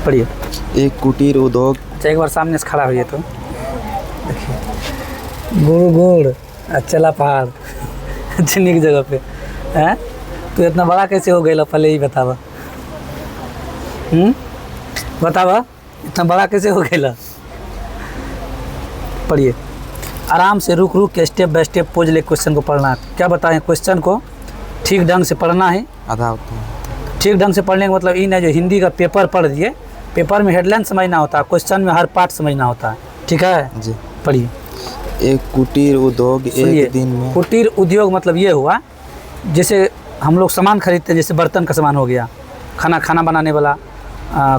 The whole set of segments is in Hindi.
पढ़िए। एक कुटीर उद्योग। अच्छा एक बार सामने से खड़ा होइए तो देखिए। गुड़ गुड़ चला पहाड़ चीनी की जगह पे हैं। तो इतना बड़ा कैसे हो गया पहले ही बतावा। बतावा इतना बड़ा कैसे हो गया। पढ़िए आराम से रुक रुक के स्टेप बाय स्टेप पोज ले क्वेश्चन को पढ़ना है। क्या बताएं क्वेश्चन को ठीक ढंग से पढ़ना है। आधा ठीक ढंग से पढ़ने का मतलब ये नहीं जो हिंदी का पेपर पढ़ दिए, पेपर में हेडलाइन समझना होता है, क्वेश्चन में हर पार्ट समझना होता है। ठीक है जी। पढ़िए। एक कुटीर उद्योग एक दिन में। कुटीर उद्योग मतलब ये हुआ जैसे हम लोग सामान खरीदते हैं, जैसे बर्तन का सामान हो गया, खाना बनाने वाला,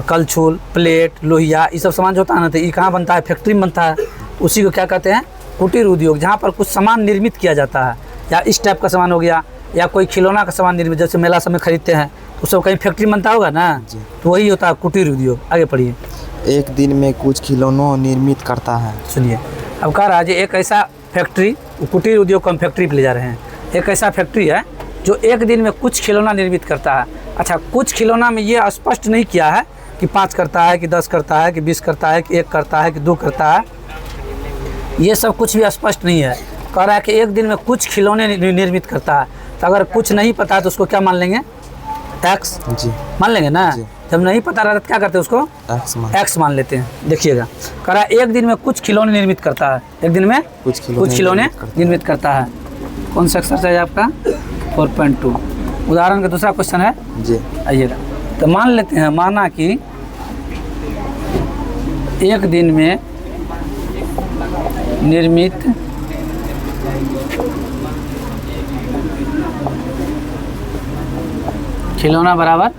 कलछुल, प्लेट, लोहिया, ये सब सामान जो होता है ना, तो ये कहाँ बनता है, फैक्ट्री में बनता है। उसी को क्या कहते हैं, कुटीर उद्योग, जहाँ पर कुछ सामान निर्मित किया जाता है। या इस टाइप का सामान हो गया, या कोई खिलौना का सामान निर्मित, जैसे मेला सब में खरीदते हैं तो सब कहीं फैक्ट्री बनता होगा ना, तो वही होता है कुटीर उद्योग। आगे पढ़िए। एक दिन में कुछ खिलौनों निर्मित करता है। सुनिए अब कह रहा है एक ऐसा फैक्ट्री, कुटीर उद्योग को हम फैक्ट्री पे ले जा रहे हैं। एक ऐसा फैक्ट्री है जो एक दिन में कुछ खिलौना निर्मित करता है। अच्छा कुछ खिलौना में ये स्पष्ट नहीं किया है कि 5 करता है कि 10 करता है कि 20 करता है कि 1 करता है कि 2 करता है, ये सब कुछ भी स्पष्ट नहीं है। कह रहा है कि एक दिन में कुछ खिलौने निर्मित करता है। तो अगर कुछ नहीं पता है तो उसको क्या मान लेंगे, एक्स जी मान लेंगे ना। जब नहीं पता रहता तो क्या करते हैं, उसको एक्स मान लेते हैं। देखिएगा कह रहा है एक दिन में कुछ खिलौने निर्मित करता है। एक दिन में कुछ खिलौने निर्मित करता है। कौन सा एक्सरसाइज आपका 4.2। उदाहरण का दूसरा क्वेश्चन है जी, आइएगा। तो मान लेते हैं, माना कि एक दिन में निर्मित खिलौना बराबर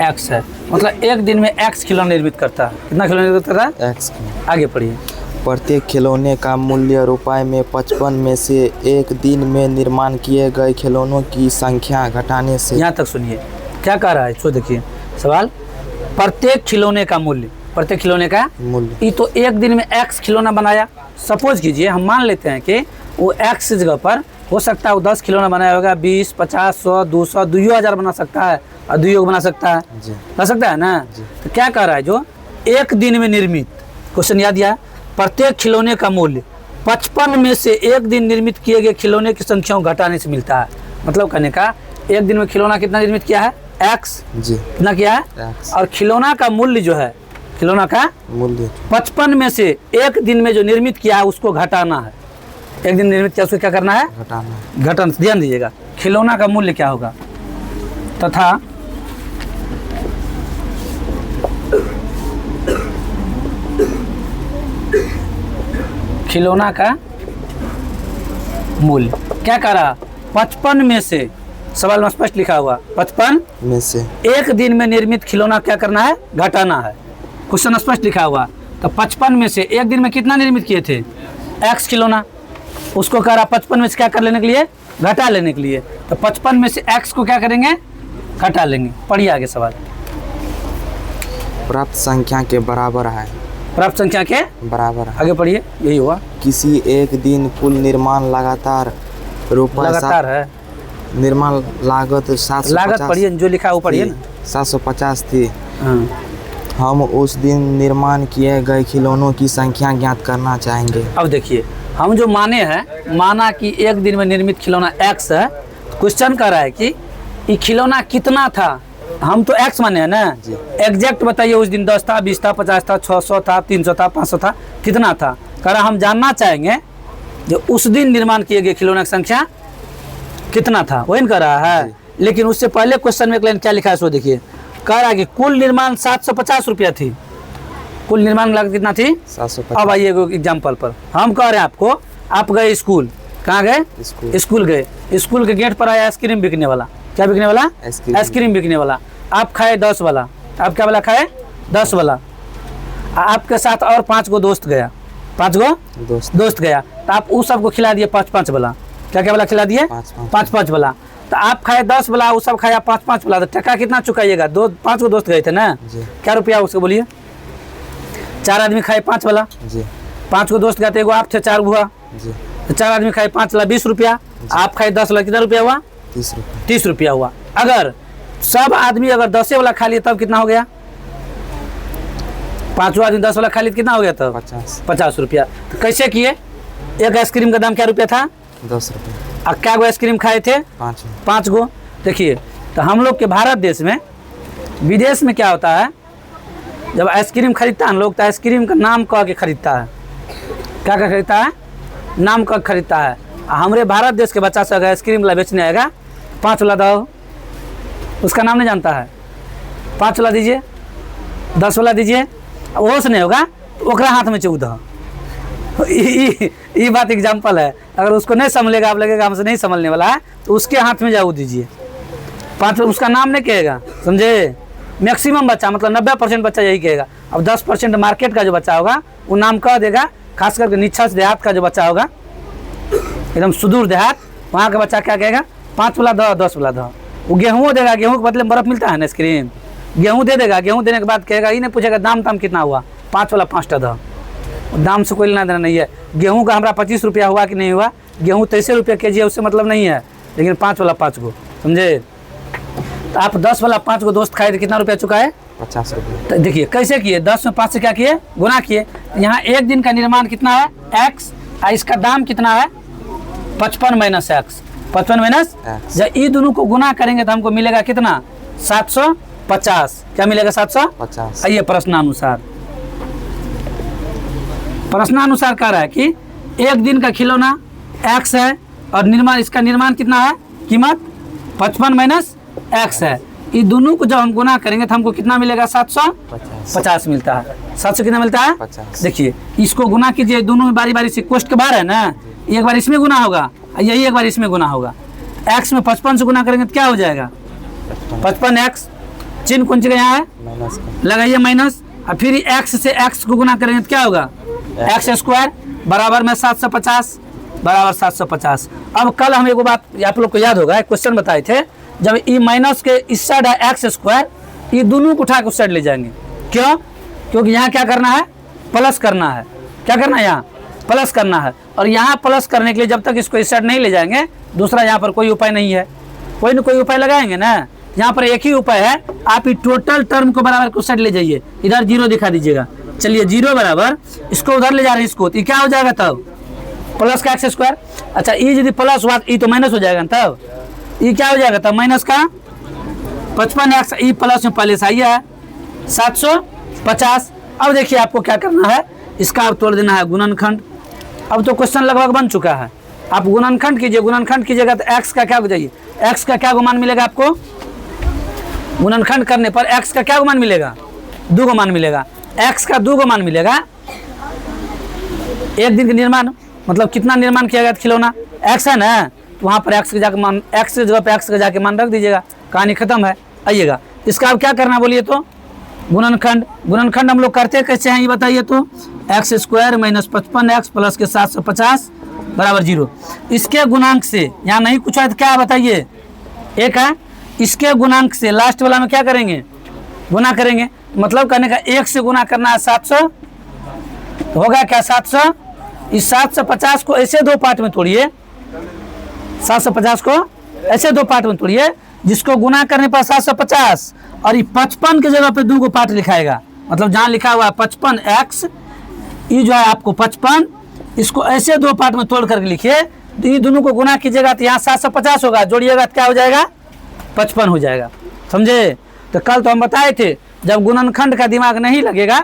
एक्स है। मतलब एक दिन में एक्स खिलौना निर्मित करता है। कितना खिलौना निर्मित करता है, एक्स। आगे पढ़िए। प्रत्येक खिलौने का मूल्य रुपए में 55 में से एक दिन में निर्माण किए गए खिलौनों की संख्या घटाने से। यहाँ तक सुनिए क्या कह रहा है, सो देखिए सवाल। प्रत्येक खिलौने का मूल्य, प्रत्येक खिलौने का मूल्य, ये तो एक दिन में एक्स खिलौना बनाया। सपोज कीजिए हम मान लेते हैं कि वो एक्स जगह पर हो सकता है वो 10 खिलौना बनाया होगा, 20, 50, 100, 200, 2000 बना सकता है और 2 बना सकता है, बना सकता है ना। तो क्या कह रहा है, जो एक दिन में निर्मित, क्वेश्चन याद दिया, प्रत्येक खिलौने का मूल्य 55 में से एक दिन निर्मित किए गए खिलौने की संख्या घटाने से मिलता है। मतलब कहने का एक दिन में खिलौना कितना निर्मित किया है, एक्स कितना किया है, और खिलौना का मूल्य जो है, खिलौना का मूल्य 55 में से एक दिन में जो निर्मित किया है उसको घटाना है। एक दिन निर्मित किया उसको क्या करना है, घटाना। ध्यान दीजिएगा खिलौना का मूल्य क्या होगा, तथा खिलौना का मूल्य क्या कह रहा, 55 में से, सवाल में स्पष्ट लिखा हुआ 55 में से एक दिन में निर्मित खिलौना क्या करना है, घटाना है। क्वेश्चन स्पष्ट लिखा हुआ। तो 55 में से एक दिन में कितना निर्मित किए थे, एक्स खिलौना, उसको कह रहा 55 में से क्या कर लेने के लिए, घटा लेने के लिए। तो 55 में से एक्स को क्या करेंगे, घटा लेंगे। पढ़िए आगे सवाल। प्राप्त संख्या के बराबर है। प्राप्त संख्या के बराबर है, आगे पढ़िए। यही हुआ किसी एक दिन कुल निर्माण लगातार है, निर्माण लागत 750, लागत पढ़िए जो लिखा है वो पढ़िए ना, 750 थी। हम उस दिन निर्माण किए गए खिलौनों की संख्या ज्ञात करना चाहेंगे। अब देखिए हम जो माने हैं, माना कि एक दिन में निर्मित खिलौना एक्स है। क्वेश्चन कर रहा है कि ये खिलौना कितना था, हम तो एक्स माने हैं ना, एग्जैक्ट बताइए उस दिन 10 था, 20 था, 50 था, 600 था, 300 था, 500 था, कितना था। कह रहा हम जानना चाहेंगे जो उस दिन निर्माण किए गए खिलौना की संख्या कितना था, वही कर रहा है। लेकिन उससे पहले क्वेश्चन में एक लाइन क्या लिखा है सो देखिए। कह रहा है कि कुल निर्माण 750 रुपया थी। कुल निर्माण लागत कितना थी, 750। अब आइए एग्जाम्पल पर हम कह रहे हैं आपको, आप गए स्कूल, कहाँ गए, स्कूल गए, स्कूल के गेट पर आया आइसक्रीम बिकने वाला। क्या बिकने वाला, आइसक्रीम बिकने वाला। आप खाए 10 वाला, आप क्या वाला खाए, 10 वाला। आपके साथ और 5 गो दोस्त गया, 5 गो दोस्त गया, तो आप उस सबको खिला दिए 5-5 वाला। क्या क्या वाला खिला दिए, 5-5 वाला। तो आप खाए 10 वाला, वो सब खाया 5-5 वाला। तो टका कितना चुकाइएगा, 5 गो दोस्त गए थे ना, क्या रुपया उसको बोलिए। 4 आदमी खाए 5 वाला, 5 गो दोस्त गए थे, एगो आप थे, 4 हुआ, तो 4 आदमी खाए 5 वाला 20 रुपया, आप खाए 10 वाला, कितना रुपया हुआ, 30 रुपया हुआ। अगर सब आदमी अगर 10 वाला खा लिए तब कितना हो गया, पाँचों आदमी 10 वाला खाली कितना हो गया था? 50 रुपया। तो कैसे किए? एक आइसक्रीम का दाम क्या रुपया था? 10 रुपये। और क्या गो आइसक्रीम खाए थे? 5 गो। देखिए, तो हम लोग के भारत देश में, विदेश में क्या होता है, जब आइसक्रीम खरीदता है लोग, तो आइसक्रीम का नाम कह के खरीदता है। क्या क्या खरीदता है? नाम कह खरीदता है। हमारे भारत देश के बच्चा से अगर आइसक्रीम वाला बेचने आएगा, 5 वाला दो, उसका नाम नहीं जानता है, 5 वाला दीजिए, 10 वाला दीजिए, वो से नहीं होगा तो ओकरा हाथ में 14। ये बात एग्जाम्पल है। अगर उसको नहीं समझेगा, आप लगेगा हमसे नहीं समझने वाला है, तो उसके हाथ में जाओ दीजिए। 5 उसका नाम नहीं कहेगा, समझे? मैक्सिमम बच्चा, मतलब 90% बच्चा यही कहेगा। अब 10% मार्केट का जो बच्चा होगा वो नाम कह देगा। खास करके निच्छा देहात का जो बच्चा होगा, एकदम सुदूर देहात, वहाँ का बच्चा क्या कहेगा? 5 वाला दो, 10 वाला दो। वो गेहूँ देगा, गेहूँ के बदले में बर्फ़ मिलता है ना, आइसक्रीम। गेहूँ दे देगा, गेहूँ देने के बाद कहेगा, ये नहीं पूछेगा दाम ताम कितना हुआ, 5 वाला 5टा दो। दाम से कोई लेना देना नहीं है। गेहूँ का हमारा 25 रुपया हुआ कि नहीं हुआ, गेहूँ 23 रुपये kg है, उससे मतलब नहीं है। लेकिन 5 वाला 5 गो, समझे? तो आप 10 वाला 5 गो दोस्त खाए तो कितना रुपया चुका है? 50 रुपये। तो देखिए कैसे किए, 10 में 5 से क्या किए? गुना किए। यहाँ एक दिन का निर्माण कितना है? x, और इसका दाम कितना है? 55 माइनस एक्स, 55 माइनस। जब ये दोनों को गुना करेंगे तो हमको मिलेगा कितना? 750। क्या मिलेगा? 750। आइए प्रश्नानुसार, प्रश्नानुसार कह रहा है कि एक दिन का खिलौना x है और निर्माण, इसका निर्माण कितना है? कीमत 55 माइनस एक्स है। ये दोनों को जब हम गुना करेंगे तो हमको कितना मिलेगा? 750 मिलता है। 700 कितना मिलता है? 50। देखिए, इसको गुना कीजिए, दोनों में बारी बारी से कोष्ट के बाहर है ना, एक बार इसमें गुना होगा, यही एक बार इसमें गुना होगा। x में 55 से गुना करेंगे तो क्या हो जाएगा? 55x। चिन्ह कौन सी यहाँ है? लगाइए माइनस, और फिर x से x को गुना करेंगे तो क्या होगा? x स्क्वायर बराबर में 750 बराबर 750। अब कल हम एक बात आप लोग को याद होगा, एक क्वेश्चन बताए थे, जब ई माइनस के इस साइड है x स्क्वायर, ये दोनों को उठा के उस साइड ले जाएंगे। क्यों? क्योंकि यहाँ क्या करना है? प्लस करना है। क्या करना है? यहाँ प्लस करना है। और यहाँ प्लस करने के लिए जब तक इसको इस साइड नहीं ले जाएंगे, दूसरा यहाँ पर कोई उपाय नहीं है। कोई ना कोई उपाय लगाएंगे ना। यहाँ पर एक ही उपाय है, आप ये टोटल टर्म को बराबर को साइड ले जाइए, इधर 0 दिखा दीजिएगा। चलिए 0 बराबर, इसको उधर ले जा रहे हैं, इसको, तो क्या हो जाएगा तब? प्लस का x स्क्वायर। अच्छा, ये यदि प्लस हुआ ये तो माइनस हो जाएगा तब, ये क्या हो जाएगा तब? माइनस का 55x, ये प्लस में पहले से आई है 750। अब देखिए आपको क्या करना है, इसका आप तोड़ देना है गुणनखंड। अब तो क्वेश्चन लगभग बन चुका है। आप गुणनखंड कीजिए, गुणनखंड कीजिएगा तो x का क्या हो जाइए? x का क्या मान मिलेगा आपको? गुणनखंड करने पर x का क्या मान मिलेगा? 2 मान मिलेगा। x का 2 मान मिलेगा। एक दिन का निर्माण मतलब कितना निर्माण किया गया खिलौना? x है ना, तो वहाँ पर x के जाके मान, x की जगह पे x का जाके मान रख दीजिएगा, कहानी खत्म है। आइएगा, इसका अब क्या करना बोलिए तो? गुणनखंड। गुणनखंड हम लोग करते कैसे हैं ये बताइए तो? x square minus 55x plus के 750 बराबर 0। इसके गुणांक से यहाँ नहीं कुछ है तो क्या बताइए? 1 है। इसके गुणांक से लास्ट वाला में क्या करेंगे? गुना करेंगे। मतलब करने का 1 से गुना करना है 700, तो होगा क्या? 700। इस 750 को ऐसे 2 पार्ट में तोड़िए, 750 को ऐसे 2 पार्ट में तोड़िए, जिसको गुना करने पर 750, और ये 55 की जगह पे 2 को पार्ट लिखाएगा। मतलब जहाँ लिखा हुआ है 55x, ये जो है आपको 55, इसको ऐसे 2 पार्ट में तोड़ करके लिखिए। तो ये दोनों को गुना कीजिएगा तो यहाँ 750 होगा, जोड़िएगा तो क्या हो जाएगा? 55 हो जाएगा। समझे? तो कल तो हम बताए थे, जब गुणनखंड का दिमाग नहीं लगेगा,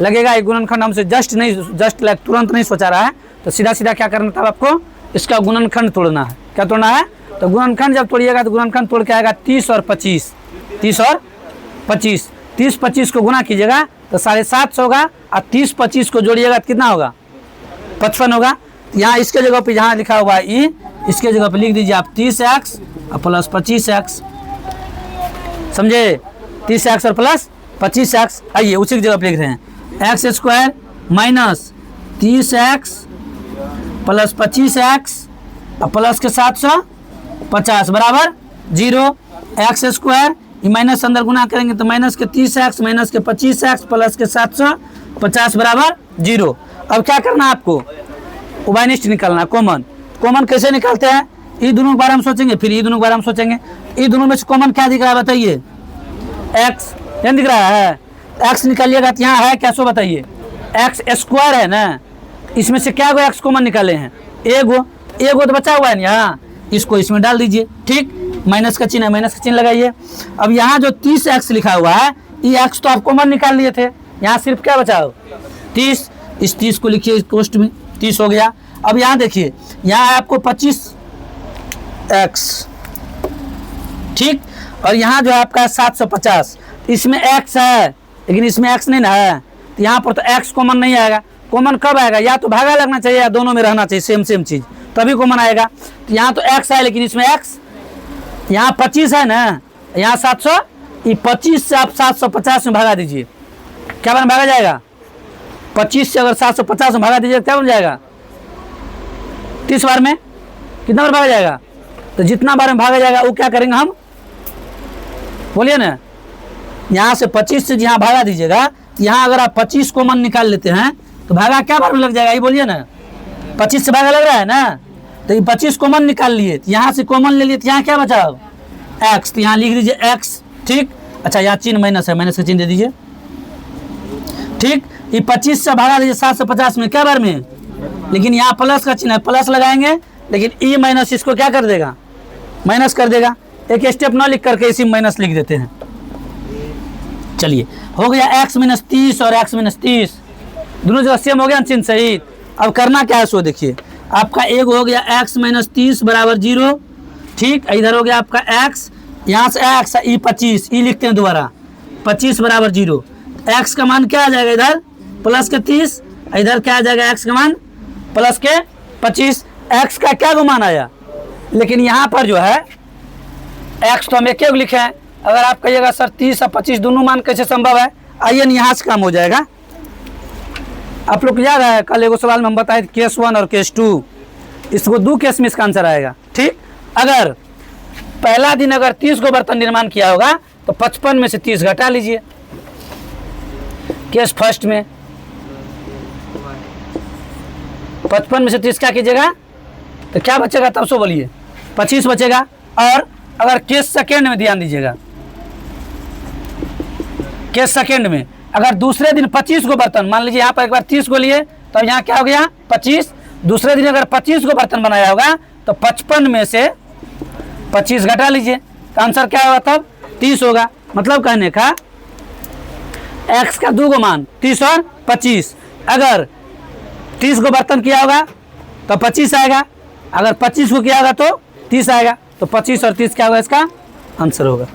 ये गुणनखंड हमसे जस्ट लाइक तुरंत नहीं सोचा रहा है, तो सीधा सीधा क्या करना था आपको? इसका गुणनखंड तोड़ना है। क्या तोड़ना है? तो गुणनखंड जब तोड़िएगा तो गुणनखंड तोड़ के आएगा 30 और 25, 30 और 25। 30-25 को गुना कीजिएगा तो 750 होगा, और 30-25 को जोड़िएगा तो कितना होगा? 55 होगा। यहाँ इसके जगह पे जहाँ लिखा हुआ है ई, इसके जगह पे लिख दीजिए आप 30x और प्लस 25x। समझे? 30x और प्लस 25x। आइए उसी की जगह पे लिख रहे हैं, x square minus 30x plus 25x और प्लस के 750 बराबर 0। x स्क्वायर ये माइनस अंदर गुना करेंगे तो माइनस के 30x माइनस के 25x प्लस के 750 बराबर 0। अब क्या करना है आपको? उभयनिष्ठ निकालना, कॉमन। कॉमन कैसे निकालते हैं? ये दोनों के बारे में सोचेंगे, फिर ये दोनों के बारे में सोचेंगे। ये दोनों में से कॉमन क्या दिख रहा है बताइए? x। क्या दिख रहा है? एक्स निकालिएगा तो यहाँ है क्या सो बताइए, एक्स स्क्वायर है ना, इसमें से क्या गो एक्स कॉमन निकाले हैं, एगो तो बचा हुआ है ना यहाँ, इसको इसमें डाल दीजिए। ठीक, माइनस का चिन्ह है, माइनस का चिन्ह लगाइए। अब यहाँ जो 30x लिखा हुआ है, ये x तो आप कॉमन निकाल लिए थे, यहाँ सिर्फ क्या बचा हो 30, इस 30 को लिखिए कोष्ट में, 30 हो गया। अब यहाँ देखिए, यहाँ है आपको 25x, ठीक, और यहाँ जो है आपका 750, इसमें x है लेकिन इसमें x नहीं ना है, तो यहाँ पर तो x कॉमन नहीं आएगा। कॉमन कब आएगा, या तो भागा लगना चाहिए या दोनों में रहना चाहिए सेम चीज़, तभी कॉमन आएगा। तो यहाँ तो x है लेकिन इसमें x, यहाँ 25 है ना, यहाँ 700, ये 25 से आप 750 में भगा दीजिए, क्या बन भागा जाएगा, 25 से अगर 750 में भगा दीजिए क्या बन जाएगा, 30 बार में कितना बार भागा जाएगा, तो जितना बार में भागा जाएगा वो क्या करेंगे हम, बोलिए ना। यहाँ से 25 से यहाँ भागा दीजिएगा, यहाँ अगर आप 25 कॉमन निकाल लेते हैं तो भागा क्या बार में लग जाएगा, ये बोलिए ना, 25 से भागा लग रहा है ना, तो ये 25 कॉमन निकाल लिए, यहाँ से कॉमन ले लिए तो यहाँ क्या बचा एक्स, तो यहाँ लिख दीजिए एक्स। ठीक, अच्छा यहाँ चिन्ह माइनस है, माइनस का चिन्ह दे दीजिए। ठीक, ये 25 से भागा दीजिए 750 में क्या बार में, लेकिन यहाँ प्लस का चिन्ह है, प्लस लगाएंगे लेकिन ई माइनस इसको क्या कर देगा, माइनस कर देगा। एक स्टेप ना लिख करके इसी माइनस लिख देते हैं। चलिए हो गया x माइनस 30 और x माइनस 30 दोनों जगह सेम हो गया चिन्ह सही। अब करना क्या है सो देखिए, आपका एक हो गया x माइनस 30 बराबर 0। ठीक, इधर हो गया आपका x, यहाँ से x ई 25, ई लिखते हैं दोबारा, 25 बराबर 0। x का मान क्या आ जाएगा इधर प्लस के 30, इधर क्या आ जाएगा x का मान प्लस के 25। x का क्या मान आया, लेकिन यहाँ पर जो है x तो हम एक लिखे हैं, अगर आप कहिएगा सर 30 और 25 दोनों मान कैसे संभव है, आइए यहाँ से काम हो जाएगा। आप लोग याद है कल एगो सवाल में हम बताए केस 1 और केस 2, इसको 2 केस में इसका आंसर आएगा। ठीक, अगर पहला दिन अगर 30 को बर्तन निर्माण किया होगा तो 55 में से 30 घटा लीजिए। केस फर्स्ट में 55 में से 30 क्या कीजिएगा तो क्या बचेगा, तब सो बोलिए 25 बचेगा। और अगर केस सेकेंड में ध्यान दीजिएगा, केस सेकेंड में अगर दूसरे दिन 25 को बर्तन, मान लीजिए यहाँ पर एक बार 30 को लिए तो यहाँ क्या हो गया 25, दूसरे दिन अगर 25 को बर्तन बनाया होगा तो 55 में से 25 घटा लीजिए, तो आंसर क्या होगा तब 30 होगा। मतलब कहने का x का 2 मान 30 और 25, अगर 30 को बर्तन किया होगा तो 25 आएगा, अगर 25 को किया होगा तो 30 आएगा, तो 25 और 30 क्या होगा इसका आंसर होगा।